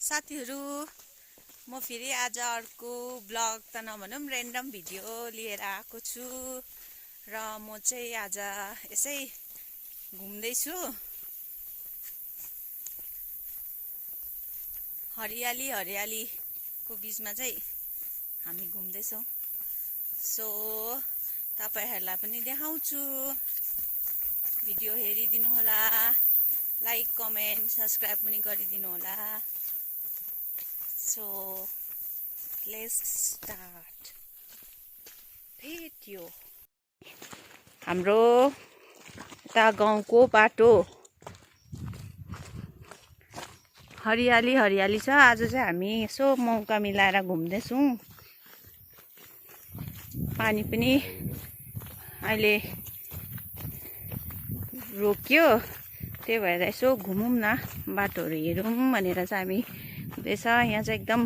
साथीहरु म फेरि आज अर्को ब्लग त नभनौं र्यान्डम भिडियो लिएर आएको छु र म चाहिँ आज यसै घुम्दै छु। हरियाली को बीचमा चाहिँ हामी घुम्दै छौं। सो तपाईहरुलाई पनि देखाउँछु। भिडियो हेरिदिनु होला, लाइक कमेन्ट सब्स्क्राइब पनि गरिदिनु होला। So let's start video. हाम्रो यता गाउँको बाटो हरियाली छ। आज चाहिँ हामी यसो मौका मिलाएर घुम्दै छौं। पानी पनि अहिले रोक्यो, त्यही भएर यसो घुमौं न, बाटोहरु हेरौं भनेर चाहिँ हामी हुँदैछ। यहाँ चाहिँ एकदम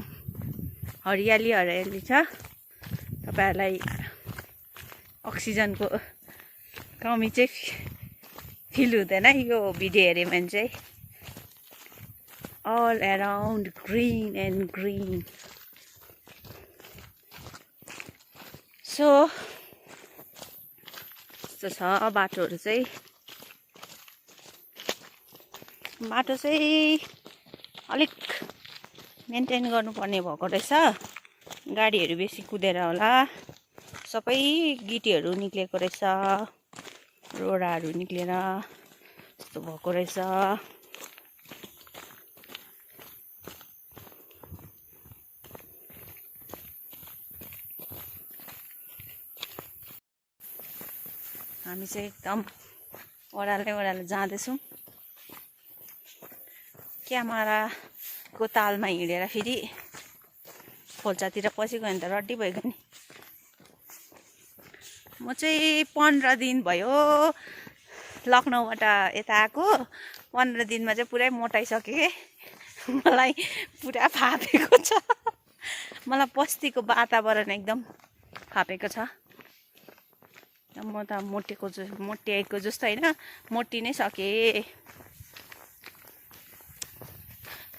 हरियाली छ। तपाईहरुलाई अक्सिजनको कमी चाहिँ फिल हुँदैन यो भिडियो हेर्यो भने चाहिँ। all around green and green. So छ बाटोहरु चाहिँ। बाटो चाहिँ अलिक मेन्टेन गर्नुपर्ने भएको रहेछ। गाडीहरु बेसी कुदेर होला, सबै गिटीहरु निक्लेको रहेछ, रोडाहरु निक्लेर यस्तो भएको रहेछ। हामी चाहिँ एकदम ओह्रालै जाँदैछौं। क्यामेराको तालमा हिँडेर फेरि खोल्चातिर पसिगयो भने त रड्डी भइगयो नि। म चाहिँ 15 दिन भयो लखनऊबाट यता आएको। 15 दिनमा चाहिँ पुरै मोटाइसके। मलाई पुरा फापेको छ। मलाई बस्तीको वातावरण एकदम फापेको छ। म त मोटिएको जस्तो हैन, मोटी नै सके।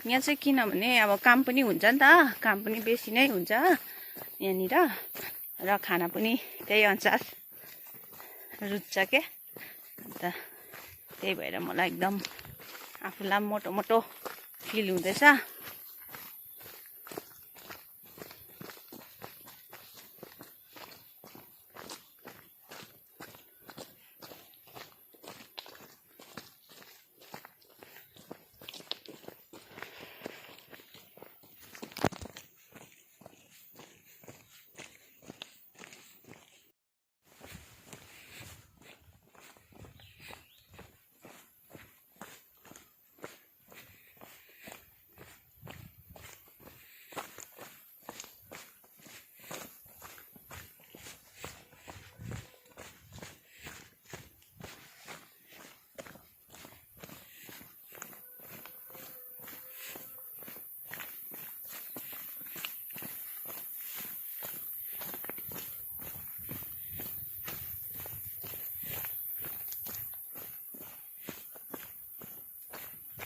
यहाँ चाहिँ किनभने अब काम पनि हुन्छ नि त, काम पनि बेसी नै हुन्छ यहाँनिर र खाना पनि त्यही अनुसार रुच्छ के। अन्त त्यही भएर मलाई एकदम आफूलाई मोटो फिल हुँदैछ।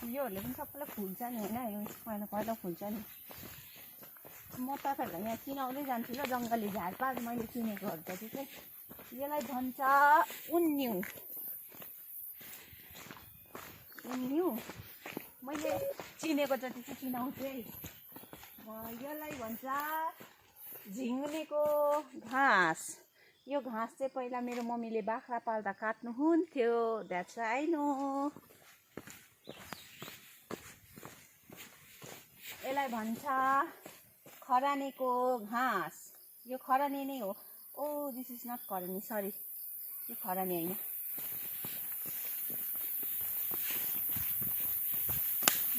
योहरूले पनि सबैलाई फुल्छ नि होइन, यो पहिला फुल्छ नि। म तपाईँहरूलाई यहाँ चिनाउँदै जान्छु ल, जङ्गली झारपात मैले चिनेकोहरू जति चाहिँ। यसलाई भन्छ उन्यु। मैले चिनेको जति चाहिँ चिनाउँछु है। यसलाई भन्छ झिङ्गुलीको घाँस। यो घाँस चाहिँ पहिला मेरो मम्मीले बाख्रा पाल्दा काट्नुहुन्थ्यो। That's I know. यसलाई भन्छ खरानीको घाँस। यो खरानी नै हो। ओ दिस इज नट खरानी, सरी, यो खरानी हैन।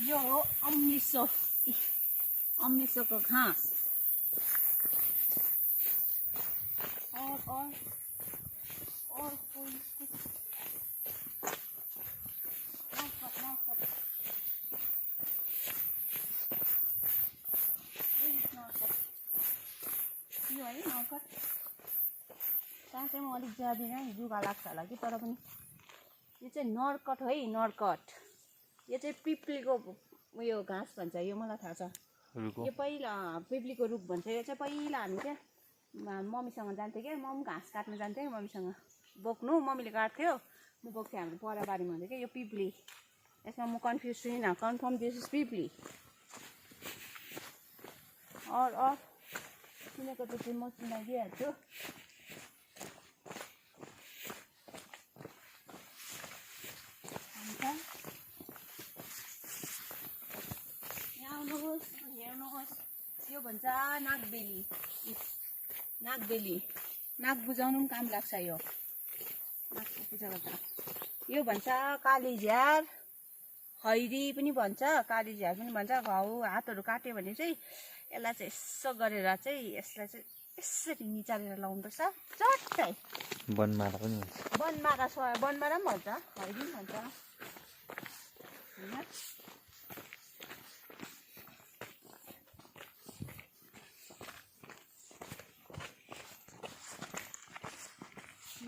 यो हो अम्लिसोको घाँस। और यो है नौकट। त्यहाँ चाहिँ म अलिक जाँदिनँ, जुगा लाग्छ होला कि, तर पनि यो चाहिँ नर्कट है, नर्कट। यो चाहिँ पिपलीको उयो घाँस भन्छ यो मलाई थाहा छ यो पहिला पिप्लीको रुख भन्छ यो चाहिँ पहिला हामी क्या मम्मीसँग जान्थ्यो क्या म पनि घाँस काट्न जान्थेँ मम्मीसँग बोक्नु मम्मीले काट्थ्यो म बोक्थेँ हाम्रो पराबारीमा हुन्थ्यो क्या यो पिप्ली यसमा म कन्फ्युज छुइनँ कन्फर्म दिस इज पिप्ली अर चिनेको त चाहिँ म चिनाइदिइहाल्छु यहाँ आउनुहोस् हेर्नुहोस् यो भन्छ नागबेली नाग बुझाउनु पनि काम लाग्छ यो नागको पूजा गर्दा यो भन्छ कालीझ्यार खैरी पनि भन्छ कालीझ्यार पनि भन्छ घाउ हातहरू काट्यो भने चाहिँ यसलाई चाहिँ यसो गरेर चाहिँ यसलाई चाहिँ यसरी निचारेर लाउनुपर्छ चट्टै बनमारा पनि भन्छ बनमारा पनि भन्छ खैरी पनि भन्छ होइन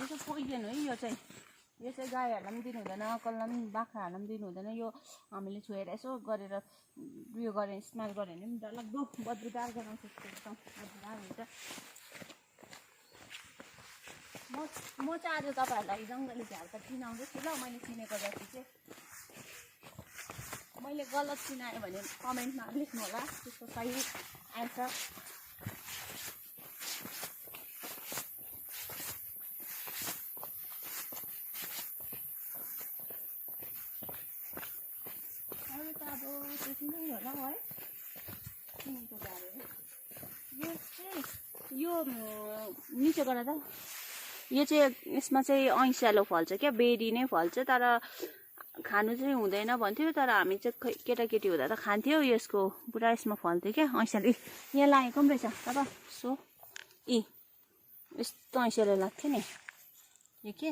यो चाहिँ पोइजन हो यो चाहिँ गाईहरूलाई पनि दिनु हुँदैन कसलाई पनि बाख्राहरूलाई पनि दिनु हुँदैन यो हामीले छोएर यसो गरेर उयो गऱ्यो स्मेल गऱ्यो भने पनि डरलाग्दो बदबुदार गराउँछ एकदम बदबुदार हुन्छ म चाहिँ आज तपाईँहरूलाई जङ्गली झ्याल त चिनाउँदैछु ल मैले चिनेको जति चाहिँ मैले गलत चिनाएँ भने कमेन्टमा लेख्नु होला त्यसको सही एन्सर होला है यो निचो गर त यो चाहिँ यसमा चाहिँ ऐँस्यालो फल्छ क्या बेरी नै फल्छ तर खानु चाहिँ हुँदैन भन्थ्यो तर हामी चाहिँ केटाकेटी हुँदा त खान्थ्यो यसको पुरा यसमा फल्थ्यो क्या ऐँस्यालो यहाँ लागेको पनि रहेछ तब सो यस्तो ऐँस्यालो लाग्थ्यो नि यो के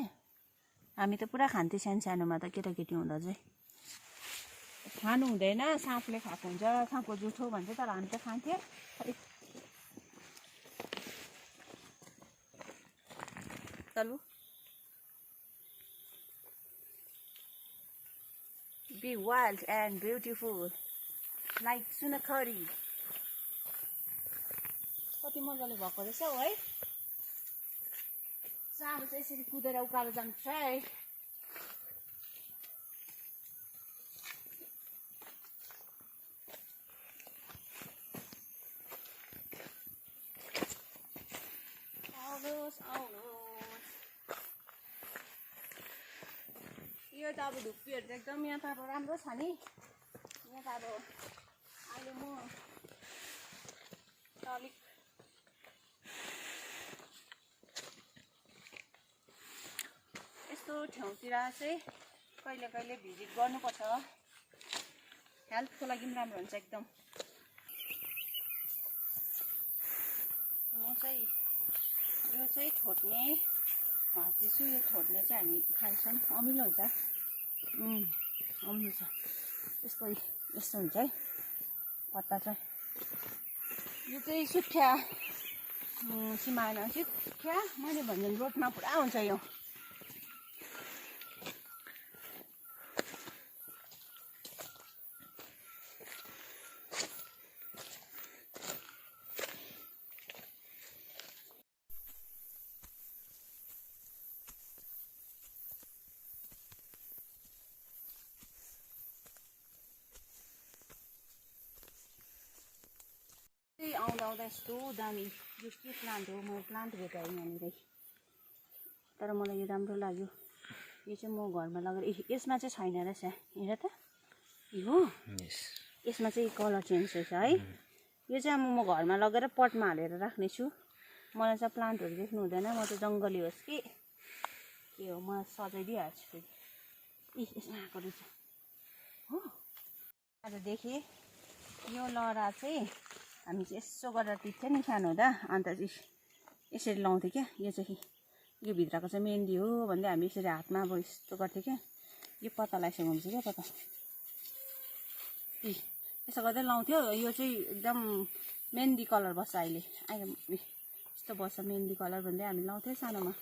हामी त पुरा खान्थ्यो सानोमा त केटाकेटी हुँदा चाहिँ खानु हुँदैन साँपले खाएको हुन्छ साँपको जुठो भन्छ तर हामी त खान्थ्यो चलु be wild and beautiful like सुनखरी कति मजाले भएको रहेछ हौ है साह्रो चाहिँ यसरी कुदेर उकालो जान्छ है यो त अब धुप्पीहरू त एकदम यहाँ त अब राम्रो छ नि यहाँ त अब अहिले म अलिक यस्तो ठाउँतिर चाहिँ कहिले कहिले भिजिट गर्नुपर्छ हेल्थको लागि पनि राम्रो हुन्छ एकदम म चाहिँ यो चाहिँ ठोट्ने भाँच्दैछु यो ठोट्ने चाहिँ हामी खान्छौँ अमिलो हुन्छ अमिलो छ यस्तो हुन्छ है पत्ता चाहिँ यो चाहिँ सुक्खा सिमाना सुक्खा मैले भन्ने रोडमा पुरा हुन्छ यो आउँदा यस्तो दामी यस्तो प्लान्ट हो म प्लान्ट भेटाएँ यहाँनिर तर मलाई यो राम्रो लाग्यो यो चाहिँ म घरमा लगेर यसमा चाहिँ छैन रहेछ हेर त हो यसमा चाहिँ कलर चेन्ज रहेछ है यो चाहिँ अब म घरमा लगेर पटमा हालेर राख्नेछु मलाई चाहिँ प्लान्टहरू देख्नु हुँदैन म त जङ्गली होस् कि के हो म सजाइदिइहाल्छु फेरि यसमा आएको रहेछ हो आज देखेँ यो लहरा चाहिँ हामी चाहिँ यसो गरेर टिप्थ्यो नि सानो हुँदा अन्त चाहिँ यसरी लाउँथ्यो क्या यो चाहिँ यो भित्रको चाहिँ मेहन्दी हो भन्दै हामी यसरी हातमा अब यस्तो गर्थ्यो क्या यो पत्ता लगाइसक्यो हुन्छ क्या पत्ता यसो गर्दै लाउँथ्यो यो चाहिँ एकदम मेहन्दी कलर बस्छ अहिले यस्तो बस्छ मेहन्दी कलर भन्दै हामी लाउँथ्यो सानोमा